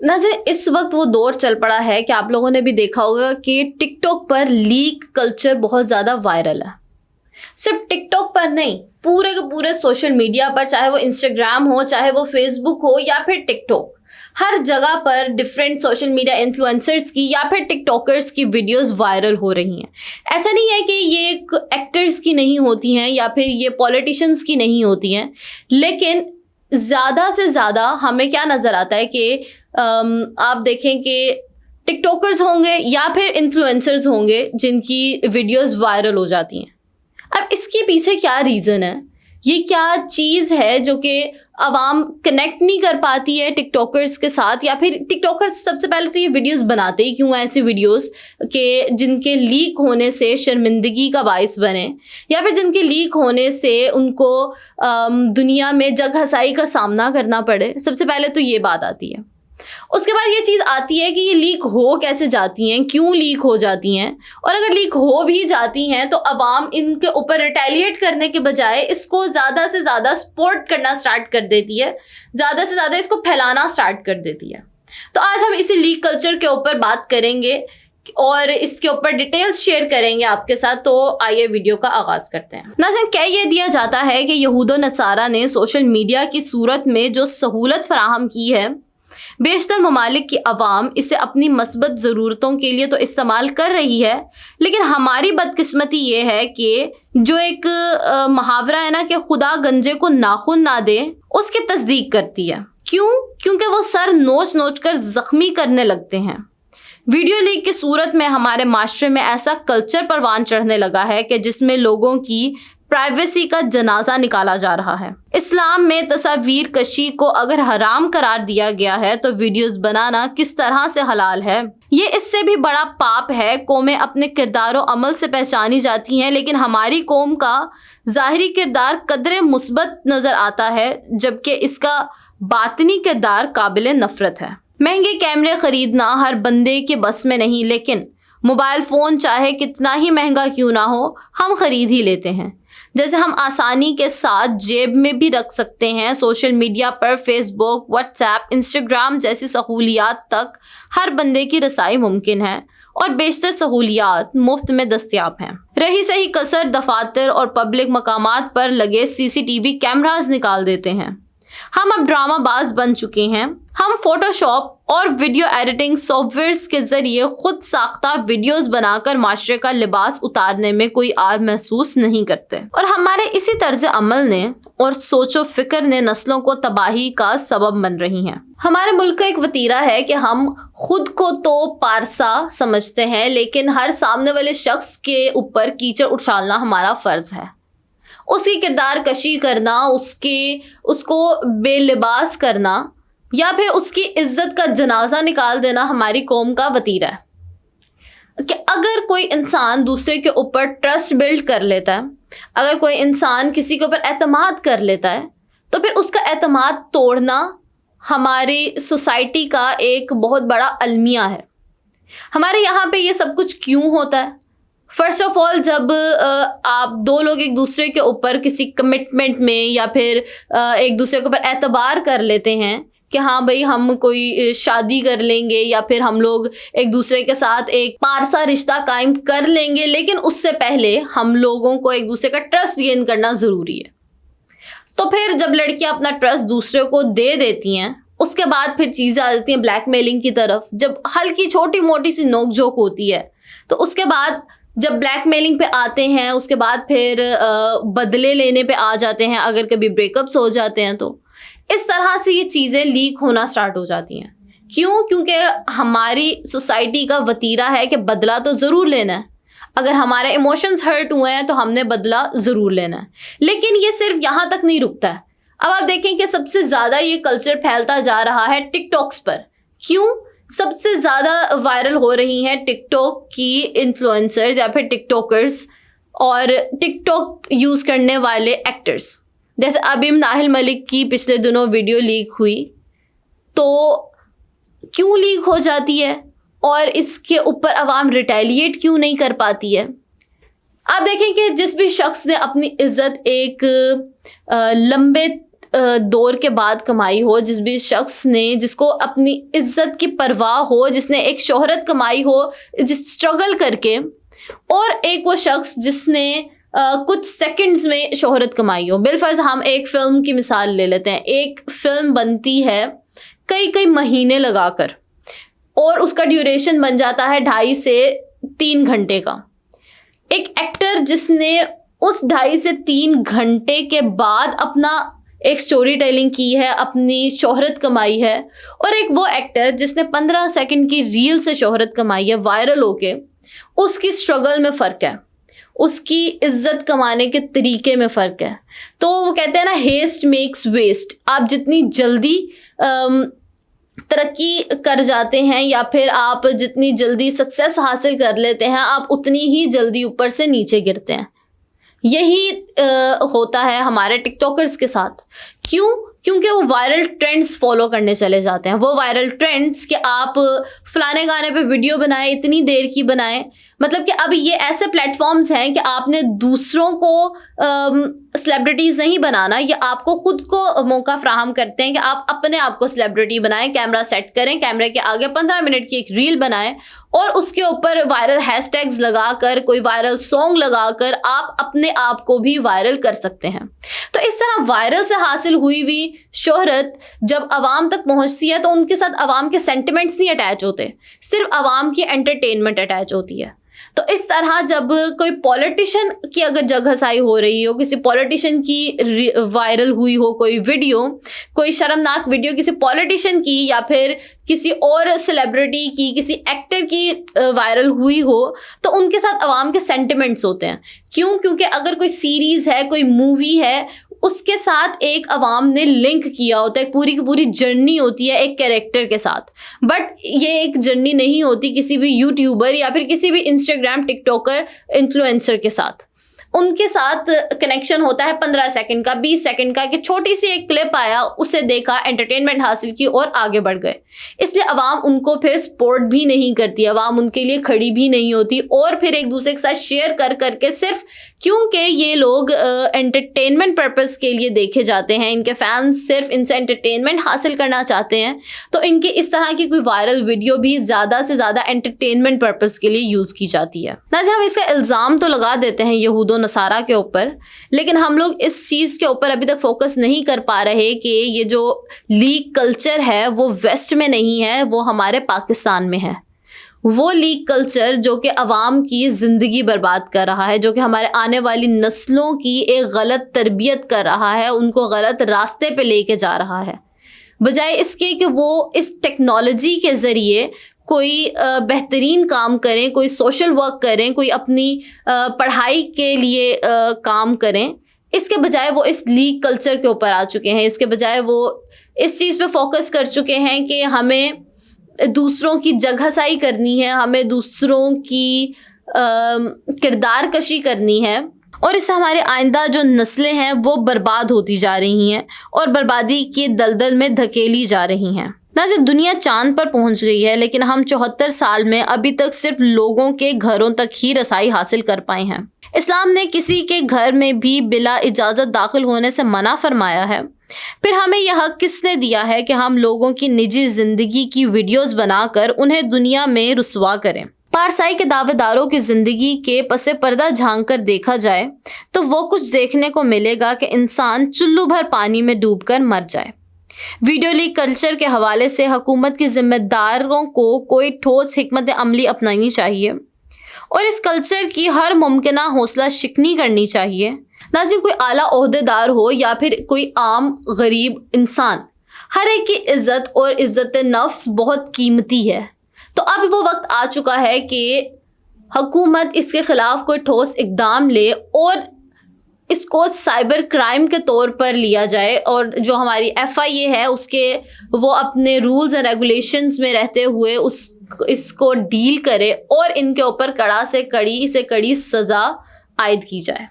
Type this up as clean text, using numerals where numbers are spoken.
ناظرین اس وقت وہ دور چل پڑا ہے کہ آپ لوگوں نے بھی دیکھا ہوگا کہ ٹک ٹاک پر لیک کلچر بہت زیادہ وائرل ہے. صرف ٹک ٹاک پر نہیں، پورے کے پورے سوشل میڈیا پر، چاہے وہ انسٹاگرام ہو، چاہے وہ فیس بک ہو یا پھر ٹک ٹاک، ہر جگہ پر ڈفرینٹ سوشل میڈیا انفلوئنسرز کی یا پھر ٹک ٹاکرز کی ویڈیوز وائرل ہو رہی ہیں. ایسا نہیں ہے کہ یہ ایکٹرز کی نہیں ہوتی ہیں یا پھر یہ پولیٹیشنز کی نہیں ہوتی ہیں، لیکن زیادہ سے زیادہ ہمیں کیا نظر آتا ہے کہ آپ دیکھیں کہ ٹک ٹاکرز ہوں گے یا پھر انفلوئنسرز ہوں گے جن کی ویڈیوز وائرل ہو جاتی ہیں. اب اس کے پیچھے کیا ریزن ہے؟ یہ کیا چیز ہے جو کہ عوام کنیکٹ نہیں کر پاتی ہے ٹک ٹاکرز کے ساتھ، یا پھر ٹک ٹاکرز سب سے پہلے تو یہ ویڈیوز بناتے ہی کیوں ہیں ایسی ویڈیوز کہ جن کے لیک ہونے سے شرمندگی کا باعث بنے، یا پھر جن کے لیک ہونے سے ان کو دنیا میں جگ ہنسائی کا سامنا کرنا پڑے؟ سب سے پہلے تو یہ بات آتی ہے. اس کے بعد یہ چیز آتی ہے کہ یہ لیک ہو کیسے جاتی ہیں، کیوں لیک ہو جاتی ہیں، اور اگر لیک ہو بھی جاتی ہیں تو عوام ان کے اوپر ریٹیلیٹ کرنے کے بجائے اس کو زیادہ سے زیادہ سپورٹ کرنا سٹارٹ کر دیتی ہے، زیادہ سے زیادہ اس کو پھیلانا سٹارٹ کر دیتی ہے. تو آج ہم اسی لیک کلچر کے اوپر بات کریں گے اور اس کے اوپر ڈیٹیلز شیئر کریں گے آپ کے ساتھ. تو آئیے ویڈیو کا آغاز کرتے ہیں. ناظرین کہہ یہ دیا جاتا ہے کہ یہود و نصارہ نے سوشل میڈیا کی صورت میں جو سہولت فراہم کی ہے، بیشتر ممالک کی عوام اسے اپنی مثبت ضرورتوں کے لیے تو استعمال کر رہی ہے، لیکن ہماری بدقسمتی یہ ہے کہ جو ایک محاورہ ہے نا کہ خدا گنجے کو ناخن نہ دے، اس کی تصدیق کرتی ہے. کیوں؟ کیونکہ وہ سر نوچ نوچ کر زخمی کرنے لگتے ہیں. ویڈیو لیک کی صورت میں ہمارے معاشرے میں ایسا کلچر پروان چڑھنے لگا ہے کہ جس میں لوگوں کی پرائیویسی کا جنازہ نکالا جا رہا ہے. اسلام میں تصاویر کشی کو اگر حرام قرار دیا گیا ہے تو ویڈیوز بنانا کس طرح سے حلال ہے؟ یہ اس سے بھی بڑا پاپ ہے. قومیں اپنے کردار و عمل سے پہچانی جاتی ہیں، لیکن ہماری قوم کا ظاہری کردار قدرے مثبت نظر آتا ہے جبکہ اس کا باطنی کردار قابل نفرت ہے. مہنگے کیمرے خریدنا ہر بندے کے بس میں نہیں، لیکن موبائل فون چاہے کتنا ہی مہنگا کیوں نہ ہو ہم خرید ہی لیتے ہیں. جیسے ہم آسانی کے ساتھ جیب میں بھی رکھ سکتے ہیں، سوشل میڈیا پر فیس بک، واٹس ایپ، انسٹاگرام جیسی سہولیات تک ہر بندے کی رسائی ممکن ہے، اور بیشتر سہولیات مفت میں دستیاب ہیں. رہی سہی کسر دفاتر اور پبلک مقامات پر لگے CCTV کیمراز نکال دیتے ہیں. ہم اب ڈرامہ باز بن چکے ہیں. ہم فوٹو شاپ اور ویڈیو ایڈیٹنگ سافٹ ویئرز کے ذریعے خود ساختہ ویڈیوز بنا کر معاشرے کا لباس اتارنے میں کوئی عار محسوس نہیں کرتے، اور ہمارے اسی طرز عمل نے اور سوچ و فکر نے نسلوں کو تباہی کا سبب بن رہی ہیں. ہمارے ملک کا ایک وتیرہ ہے کہ ہم خود کو تو پارسا سمجھتے ہیں، لیکن ہر سامنے والے شخص کے اوپر کیچڑ اچھالنا ہمارا فرض ہے. اس کی کردار کشی کرنا، اس کو بے لباس کرنا یا پھر اس کی عزت کا جنازہ نکال دینا ہماری قوم کا وتیرہ ہے. کہ اگر کوئی انسان دوسرے کے اوپر ٹرسٹ بلڈ کر لیتا ہے، اگر کوئی انسان کسی کے اوپر اعتماد کر لیتا ہے، تو پھر اس کا اعتماد توڑنا ہماری سوسائٹی کا ایک بہت بڑا المیہ ہے. ہمارے یہاں پہ یہ سب کچھ کیوں ہوتا ہے؟ فرسٹ آف آل، جب آپ دو لوگ ایک دوسرے کے اوپر کسی کمٹمنٹ میں یا پھر ایک دوسرے کے اوپر اعتبار کر لیتے ہیں کہ ہاں بھئی ہم کوئی شادی کر لیں گے یا پھر ہم لوگ ایک دوسرے کے ساتھ ایک پارسا رشتہ قائم کر لیں گے، لیکن اس سے پہلے ہم لوگوں کو ایک دوسرے کا ٹرسٹ گین کرنا ضروری ہے. تو پھر جب لڑکیاں اپنا ٹرسٹ دوسرے کو دے دیتی ہیں، اس کے بعد پھر چیزیں آ جاتی ہیں بلیک میلنگ کی طرف. جب ہلکی چھوٹی موٹی سی نوک جھوک ہوتی ہے تو اس کے بعد جب بلیک میلنگ پہ آتے ہیں، اس کے بعد پھر بدلے لینے پہ آ جاتے ہیں اگر کبھی بریک اپس ہو جاتے ہیں. تو اس طرح سے یہ چیزیں لیک ہونا سٹارٹ ہو جاتی ہیں. کیوں؟ کیونکہ ہماری سوسائٹی کا وتیرہ ہے کہ بدلہ تو ضرور لینا ہے. اگر ہمارے ایموشنز ہرٹ ہوئے ہیں تو ہم نے بدلہ ضرور لینا ہے. لیکن یہ صرف یہاں تک نہیں رکتا ہے. اب آپ دیکھیں کہ سب سے زیادہ یہ کلچر پھیلتا جا رہا ہے ٹک ٹاکس پر. کیوں؟ سب سے زیادہ وائرل ہو رہی ہیں ٹک ٹاک کی انفلوئنسرز یا پھر ٹک ٹاکرز اور ٹک ٹاک یوز کرنے والے ایکٹرز. جیسے ابھی ناہل ملک کی پچھلے دنوں ویڈیو لیک ہوئی. تو کیوں لیک ہو جاتی ہے اور اس کے اوپر عوام ریٹیلیٹ کیوں نہیں کر پاتی ہے؟ آپ دیکھیں کہ جس بھی شخص نے اپنی عزت ایک لمبے دور کے بعد کمائی ہو، جس بھی شخص نے، جس کو اپنی عزت کی پرواہ ہو، جس نے ایک شہرت کمائی ہو جس اسٹرگل کر کے، اور ایک وہ شخص جس نے کچھ سیکنڈز میں شہرت کمائی ہو. بالفرض ہم ایک فلم کی مثال لے لیتے ہیں. ایک فلم بنتی ہے کئی مہینے لگا کر، اور اس کا ڈیوریشن بن جاتا ہے 2.5 سے 3 گھنٹے کا. ایک ایکٹر جس نے اس 2.5 سے 3 گھنٹے کے بعد اپنا ایک سٹوری ٹیلنگ کی ہے، اپنی شہرت کمائی ہے، اور ایک وہ ایکٹر جس نے 15 سیکنڈ کی ریل سے شہرت کمائی ہے وائرل ہو کے، اس کی سٹرگل میں فرق ہے، اس کی عزت کمانے کے طریقے میں فرق ہے. تو وہ کہتے ہیں نا، ہیسٹ میکس ویسٹ. آپ جتنی جلدی ترقی کر جاتے ہیں یا پھر آپ جتنی جلدی سکسیس حاصل کر لیتے ہیں، آپ اتنی ہی جلدی اوپر سے نیچے گرتے ہیں. یہی ہوتا ہے ہمارے ٹک ٹاکرز کے ساتھ. کیونکہ وہ وائرل ٹرینڈز فالو کرنے چلے جاتے ہیں. وہ وائرل ٹرینڈز کہ آپ فلانے گانے پہ ویڈیو بنائیں، اتنی دیر کی بنائیں. مطلب کہ اب یہ ایسے پلیٹ فارمز ہیں کہ آپ نے دوسروں کو سیلیبریٹیز نہیں بنانا، یہ آپ کو خود کو موقع فراہم کرتے ہیں کہ آپ اپنے آپ کو سیلیبریٹی بنائیں. کیمرہ سیٹ کریں، کیمرے کے آگے 15 منٹ کی ایک ریل بنائیں، اور اس کے اوپر وائرل ہیش ٹیگز لگا کر، کوئی وائرل سانگ لگا کر آپ اپنے آپ کو بھی وائرل کر سکتے ہیں. تو اس طرح وائرل سے حاصل ہوئی ہوئی شہرت جب عوام تک پہنچتی ہے تو ان کے ساتھ عوام کے سینٹیمنٹس نہیں اٹیچ ہوتے، صرف عوام کی انٹرٹینمنٹ اٹیچ ہوتی ہے. تو اس طرح جب کوئی پولیٹیشین کی اگر جگ ہسائی ہو رہی ہو، کسی پولیٹیشین کی وائرل ہوئی ہو کوئی ویڈیو، کوئی شرمناک ویڈیو کسی پولیٹیشین کی یا پھر کسی اور سیلیبریٹی کی، کسی ایکٹر کی وائرل ہوئی ہو، تو ان کے ساتھ عوام کے سینٹیمنٹس ہوتے ہیں. کیونکہ اگر کوئی سیریز ہے، کوئی مووی ہے، اس کے ساتھ ایک عوام نے لنک کیا ہوتا ہے، پوری کی پوری جرنی ہوتی ہے ایک کیریکٹر کے ساتھ. بٹ یہ ایک جرنی نہیں ہوتی کسی بھی یوٹیوبر یا پھر کسی بھی انسٹاگرام ٹک ٹاکر انفلوئنسر کے ساتھ. ان کے ساتھ کنیکشن ہوتا ہے 15 سیکنڈ کا، 20 سیکنڈ کا، کہ چھوٹی سی ایک کلپ آیا، اسے دیکھا، انٹرٹینمنٹ حاصل کی اور آگے بڑھ گئے. اس لیے عوام ان کو پھر سپورٹ بھی نہیں کرتی، عوام ان کے لیے کھڑی بھی نہیں ہوتی، اور پھر ایک دوسرے کے ساتھ شیئر کر کے صرف کیونکہ یہ لوگ انٹرٹینمنٹ پرپز کے لیے دیکھے جاتے ہیں، ان کے فینس صرف ان سے انٹرٹینمنٹ حاصل کرنا چاہتے ہیں، تو ان کی اس طرح کی کوئی وائرل ویڈیو بھی زیادہ سے زیادہ انٹرٹینمنٹ پرپز کے لیے یوز کی جاتی ہے. ناجی، ہم اس کا الزام تو لگا دیتے ہیں یہود و نصارہ کے اوپر، لیکن ہم لوگ اس چیز کے اوپر ابھی تک فوکس نہیں کر پا رہے کہ یہ جو لیک کلچر ہے وہ ویسٹ میں نہیں ہے، وہ ہمارے پاکستان میں ہے. وہ لیک کلچر جو کہ عوام کی زندگی برباد کر رہا ہے، جو کہ ہمارے آنے والی نسلوں کی ایک غلط تربیت کر رہا ہے، ان کو غلط راستے پہ لے کے جا رہا ہے، بجائے اس کے کہ وہ اس ٹیکنالوجی کے ذریعے کوئی بہترین کام کریں، کوئی سوشل ورک کریں، کوئی اپنی پڑھائی کے لیے کام کریں. اس کے بجائے وہ اس لیک کلچر کے اوپر آ چکے ہیں. اس کے بجائے وہ اس چیز پہ فوکس کر چکے ہیں کہ ہمیں دوسروں کی جگ ہسائی کرنی ہے، ہمیں دوسروں کی کردار کشی کرنی ہے، اور اس سے ہمارے آئندہ جو نسلیں ہیں وہ برباد ہوتی جا رہی ہیں اور بربادی کے دلدل میں دھکیلی جا رہی ہیں. ناظرین، دنیا چاند پر پہنچ گئی ہے، لیکن ہم 74 سال میں ابھی تک صرف لوگوں کے گھروں تک ہی رسائی حاصل کر پائے ہیں. اسلام نے کسی کے گھر میں بھی بلا اجازت داخل ہونے سے منع فرمایا ہے. پھر ہمیں یہ حق کس نے دیا ہے کہ ہم لوگوں کی نجی زندگی کی ویڈیوز بنا کر انہیں دنیا میں رسوا کریں؟ پارسائی کے دعوے داروں کی زندگی کے پس پردہ جھانک کر دیکھا جائے تو وہ کچھ دیکھنے کو ملے گا کہ انسان چلو بھر پانی میں ڈوب کر مر جائے. ویڈیو لیک کلچر کے حوالے سے حکومت کی ذمہ داروں کو کوئی ٹھوس حکمت عملی اپنانی چاہیے اور اس کلچر کی ہر ممکنہ حوصلہ شکنی کرنی چاہیے. ناظرین، کوئی اعلیٰ عہدے دار ہو یا پھر کوئی عام غریب انسان، ہر ایک کی عزت اور عزت نفس بہت قیمتی ہے. تو اب وہ وقت آ چکا ہے کہ حکومت اس کے خلاف کوئی ٹھوس اقدام لے اور اس کو سائبر کرائم کے طور پر لیا جائے، اور جو ہماری FIA ہے اس کے وہ اپنے رولز اینڈ ریگولیشنز میں رہتے ہوئے اس کو ڈیل کرے اور ان کے اوپر کڑی سے کڑی سزا عائد کی جائے.